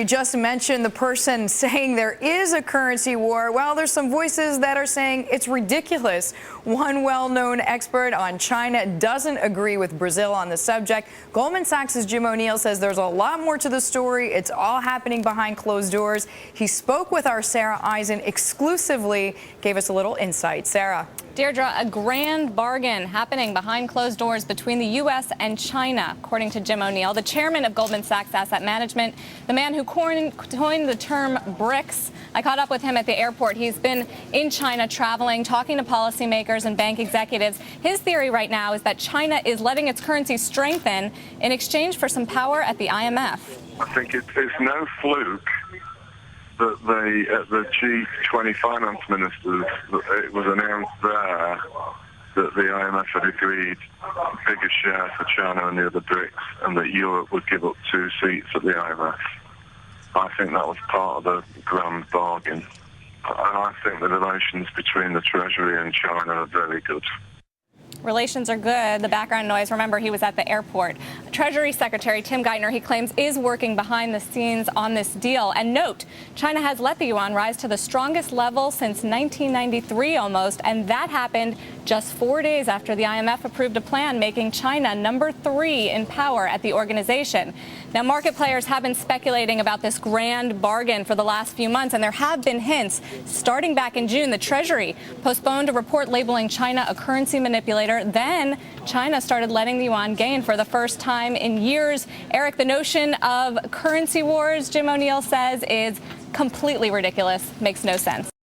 you just mentioned the person saying there is a currency war. Well, there's some voices that are saying it's ridiculous. One well-known expert on China doesn't agree with Brazil on the subject. Goldman Sachs' Jim O'Neill says there's a lot more to the story. It's all happening behind closed doors. He spoke with our Sara Eisen exclusively, gave us a little insight. Sara. Deirdre, a grand bargain happening behind closed doors between the U.S. and China, according to Jim O'Neill, the chairman of Goldman Sachs Asset Management, the man who coined the term BRICS. I caught up with him at the airport. He's been in China traveling, talking to policymakers and bank executives. His theory right now is that China is letting its currency strengthen in exchange for some power at the IMF. I think it's no fluke that the G20 finance ministers, it was announced there that the IMF had agreed a bigger share for China and the other BRICS, and that Europe would give up 2 seats at the IMF. I think that was part of the grand bargain. And I think the relations between the Treasury and China are very good. Relations are good. The background noise, remember, he was at the airport. Treasury Secretary Tim Geithner, he claims, is working behind the scenes on this deal. And note, China has let the yuan rise to the strongest level since 1993 almost, and that happened just 4 days after the IMF approved a plan making China number 3 in power at the organization. Now, market players have been speculating about this grand bargain for the last few months, and there have been hints. Starting back in June, the Treasury postponed a report labeling China a currency manipulator. Then China started letting the yuan gain for the first time in years. Eric, the notion of currency wars, Jim O'Neill says, is completely ridiculous, makes no sense.